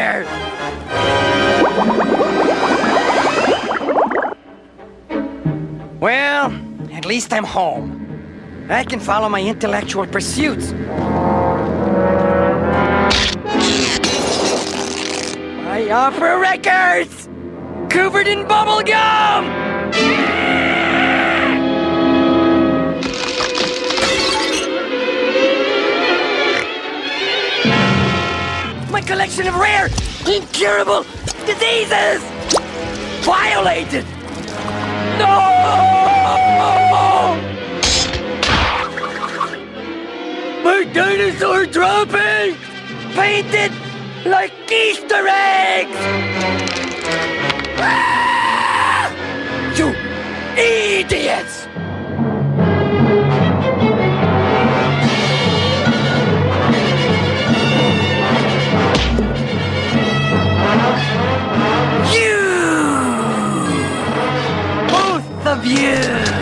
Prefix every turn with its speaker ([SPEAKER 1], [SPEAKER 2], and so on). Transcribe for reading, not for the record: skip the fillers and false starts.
[SPEAKER 1] everywhere! Well, at least I'm home. I can follow my intellectual pursuits. I offer records! Covered in bubble gum! My collection of rare, incurable diseases! Violated! No! My dinosaur dropping! Painted like Easter eggs! Ah! You idiots! You! Both of you!